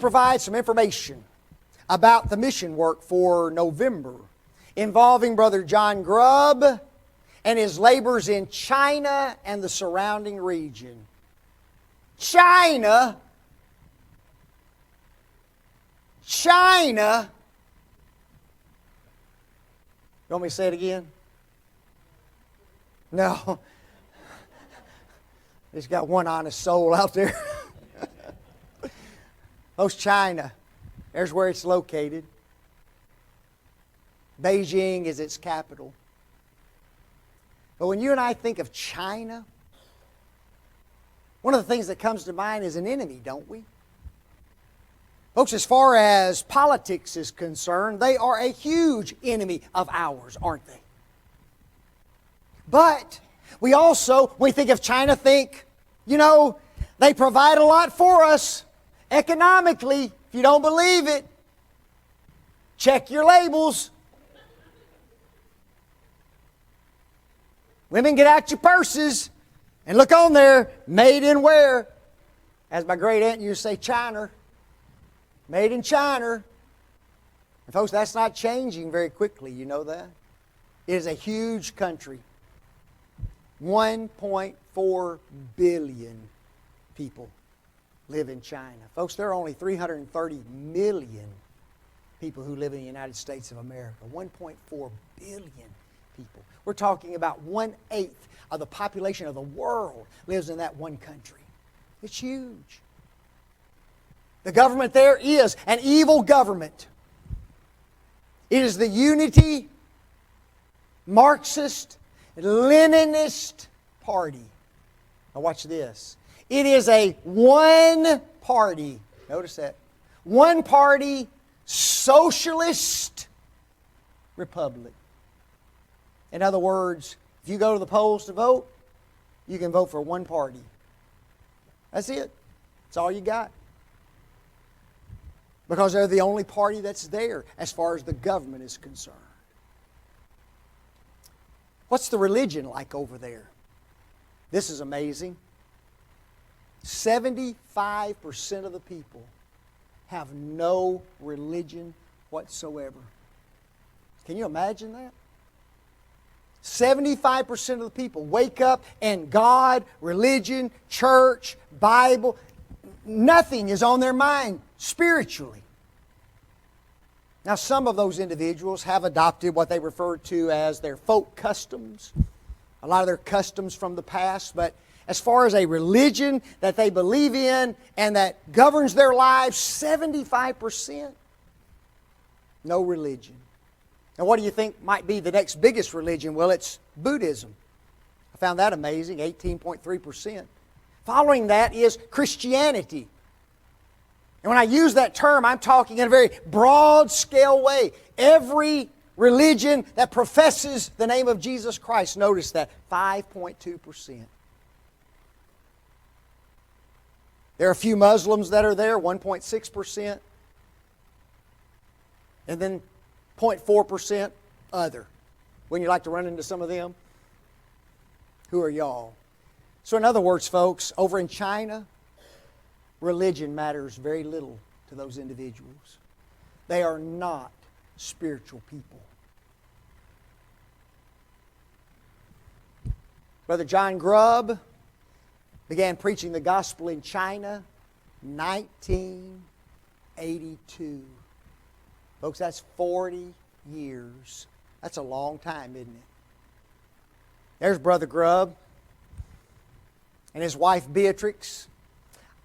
provide some information about the mission work for November involving Brother John Grubb and his labors in China and the surrounding region. China? China? You want me to say it again? No. There's got one honest soul out there. Those China. There's where it's located. Beijing is its capital. But when you and I think of China, one of the things that comes to mind is an enemy, don't we? Folks, as far as politics is concerned, they are a huge enemy of ours, aren't they? But we also, when we think of China, think, they provide a lot for us economically. If you don't believe it, check your labels. Women, get out your purses and look on there, made in where? As my great aunt used to say, China. Made in China. And folks, that's not changing very quickly, you know that? It is a huge country. 1.4 billion people live in China. Folks, there are only 330 million people who live in the United States of America. 1.4 billion people. We're talking about 1/8 of the population of the world lives in that one country. It's huge. The government there is an evil government. It is the unity, Marxist, Leninist party. Now watch this. It is a one-party, notice that, one-party socialist republic. In other words, if you go to the polls to vote, you can vote for one party. That's it. That's all you got. Because they're the only party that's there as far as the government is concerned. What's the religion like over there? This is amazing. 75% of the people have no religion whatsoever. Can you imagine that? 75% of the people wake up and God, religion, church, Bible, nothing is on their mind spiritually. Now, some of those individuals have adopted what they refer to as their folk customs, a lot of their customs from the past, but as far as a religion that they believe in and that governs their lives, 75% no religion. Now, what do you think might be the next biggest religion? Well, it's Buddhism. I found that amazing, 18.3%. Following that is Christianity. And when I use that term, I'm talking in a very broad scale way. Every religion that professes the name of Jesus Christ, notice that, 5.2%. There are a few Muslims that are there, 1.6%. And then 0.4% other. Wouldn't you like to run into some of them? Who are y'all? So in other words, folks, over in China, religion matters very little to those individuals. They are not spiritual people. Brother John Grubb began preaching the gospel in China 1982. Folks, that's 40 years. That's a long time, isn't it? There's Brother Grubb and his wife Beatrix.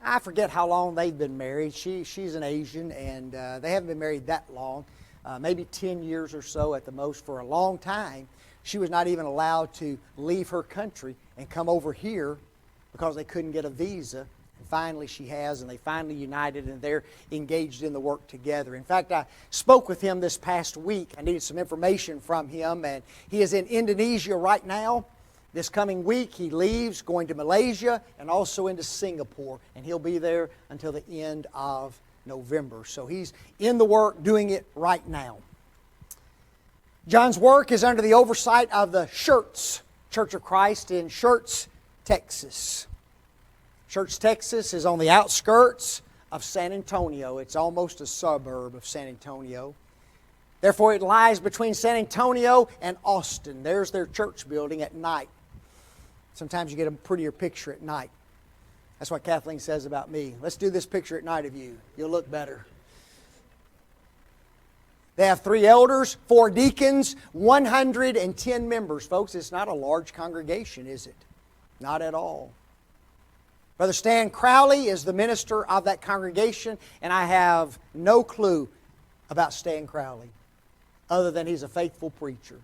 I forget how long they've been married. She's an Asian, and they haven't been married that long, maybe 10 years or so at the most. For a long time, she was not even allowed to leave her country and come over here because they couldn't get a visa. And finally she has, and they finally united, and they're engaged in the work together. In fact, I spoke with him this past week. I needed some information from him, and he is in Indonesia right now. This coming week, he leaves, going to Malaysia and also into Singapore. And he'll be there until the end of November. So he's in the work, doing it right now. John's work is under the oversight of the Schertz Church of Christ in Schertz, Texas. Schertz, Texas is on the outskirts of San Antonio. It's almost a suburb of San Antonio. Therefore, it lies between San Antonio and Austin. There's their church building at night. Sometimes you get a prettier picture at night. That's what Kathleen says about me. Let's do this picture at night of you. You'll look better. They have 3 elders, 4 deacons, 110 members. Folks, it's not a large congregation, is it? Not at all. Brother Stan Crowley is the minister of that congregation, and I have no clue about Stan Crowley, other than he's a faithful preacher.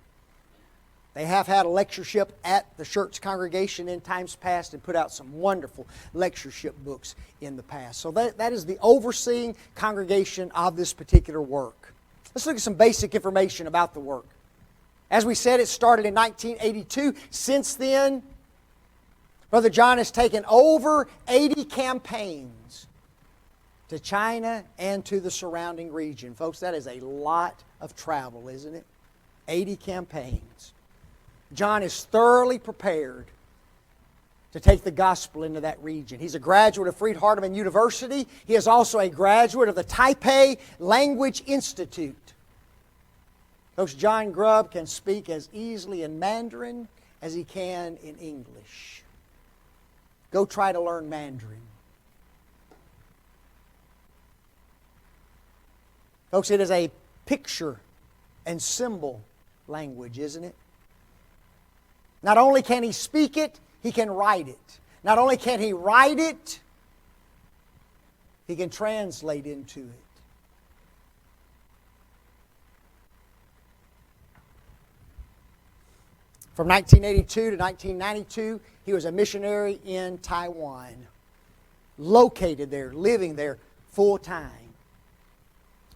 They have had a lectureship at the church congregation in times past and put out some wonderful lectureship books in the past. So that is the overseeing congregation of this particular work. Let's look at some basic information about the work. As we said, it started in 1982. Since then, Brother John has taken over 80 campaigns to China and to the surrounding region. Folks, that is a lot of travel, isn't it? 80 campaigns. John is thoroughly prepared to take the gospel into that region. He's a graduate of Freed-Hardeman University. He is also a graduate of the Taipei Language Institute. Folks, John Grubb can speak as easily in Mandarin as he can in English. Go try to learn Mandarin. Folks, it is a picture and symbol language, isn't it? Not only can he speak it, he can write it. Not only can he write it, he can translate into it. From 1982 to 1992, he was a missionary in Taiwan, located there, living there full time.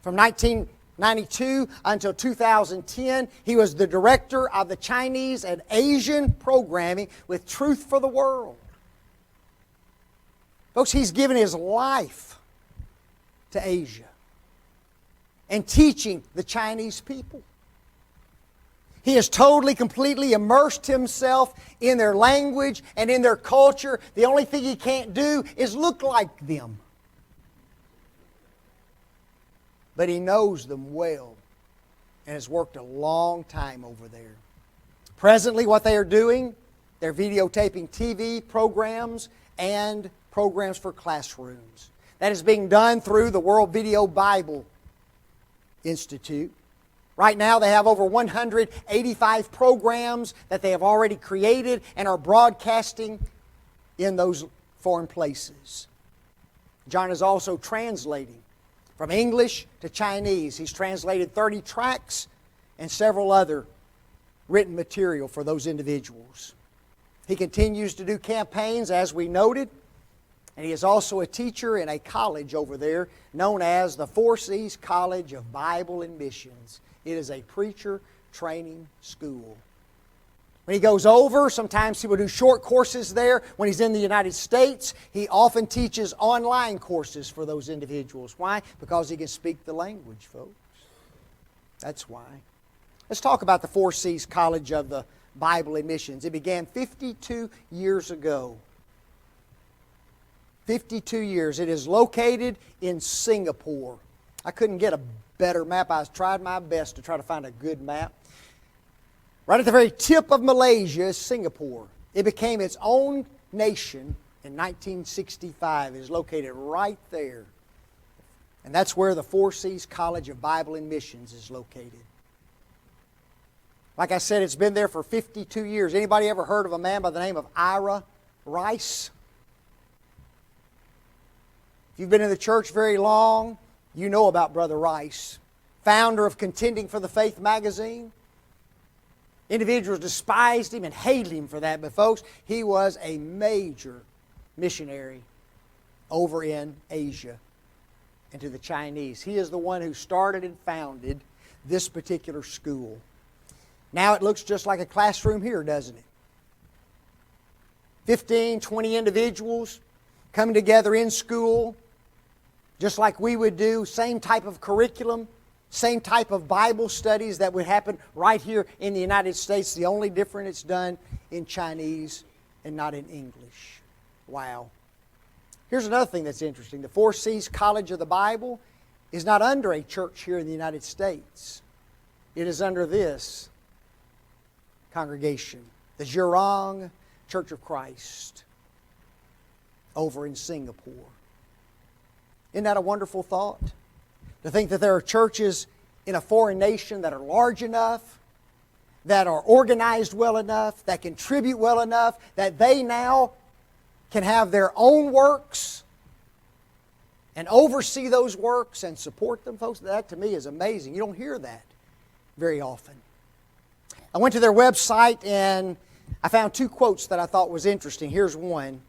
From 1992 until 2010, he was the director of the Chinese and Asian programming with Truth for the World. Folks, he's given his life to Asia and teaching the Chinese people. He has totally, completely immersed himself in their language and in their culture. The only thing he can't do is look like them. But he knows them well and has worked a long time over there. Presently, what they are doing, they're videotaping TV programs and programs for classrooms. That is being done through the World Video Bible Institute. Right now, they have over 185 programs that they have already created and are broadcasting in those foreign places. John is also translating from English to Chinese. He's translated 30 tracts and several other written material for those individuals. He continues to do campaigns, as we noted, and he is also a teacher in a college over there known as the Four Seas College of Bible and Missions. It is a preacher training school. When he goes over, sometimes he will do short courses there. When he's in the United States, he often teaches online courses for those individuals. Why? Because he can speak the language, folks. That's why. Let's talk about the Four Seas College of the Bible and Missions. It began 52 years ago. 52 years. It is located in Singapore. I couldn't get a better map. I tried my best to try to find a good map. Right at the very tip of Malaysia is Singapore. It became its own nation in 1965. It is located right there. And that's where the Four Seas College of Bible and Missions is located. Like I said, it's been there for 52 years. Anybody ever heard of a man by the name of Ira Rice? If you've been in the church very long, you know about Brother Rice, founder of Contending for the Faith magazine. Individuals despised him and hated him for that, but folks, he was a major missionary over in Asia and to the Chinese. He is the one who started and founded this particular school. Now it looks just like a classroom here, doesn't it? 15, 20 individuals coming together in school, just like we would do, same type of curriculum, same type of Bible studies that would happen right here in the United States. The only difference, it's done in Chinese and not in English. Wow. Here's another thing that's interesting. The Four C's College of the Bible is not under a church here in the United States. It is under this congregation, the Jurong Church of Christ, over in Singapore. Isn't that a wonderful thought? To think that there are churches in a foreign nation that are large enough, that are organized well enough, that contribute well enough, that they now can have their own works and oversee those works and support them, folks. That to me is amazing. You don't hear that very often. I went to their website and I found two quotes that I thought was interesting. Here's one.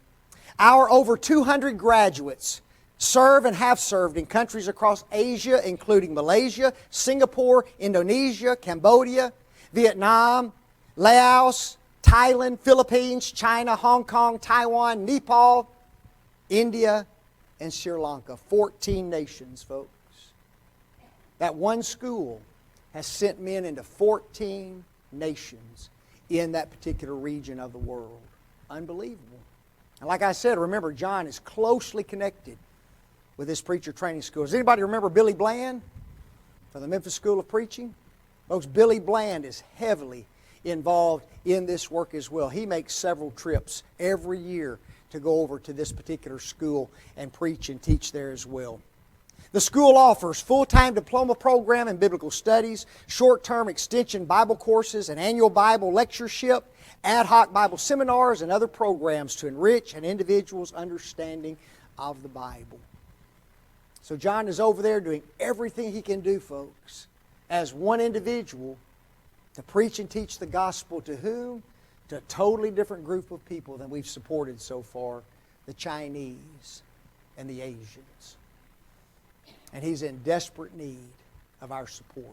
Our over 200 graduates serve and have served in countries across Asia, including Malaysia, Singapore, Indonesia, Cambodia, Vietnam, Laos, Thailand, Philippines, China, Hong Kong, Taiwan, Nepal, India, and Sri Lanka. 14 nations, folks. That one school has sent men into 14 nations in that particular region of the world. Unbelievable. And like I said, remember, John is closely connected with this preacher training school. Does anybody remember Billy Bland from the Memphis School of Preaching? Folks, Billy Bland is heavily involved in this work as well. He makes several trips every year to go over to this particular school and preach and teach there as well. The school offers full-time diploma program in biblical studies, short-term extension Bible courses, an annual Bible lectureship, ad hoc Bible seminars, and other programs to enrich an individual's understanding of the Bible. So John is over there doing everything he can do, folks, as one individual to preach and teach the gospel to whom? To a totally different group of people than we've supported so far, the Chinese and the Asians. And he's in desperate need of our support.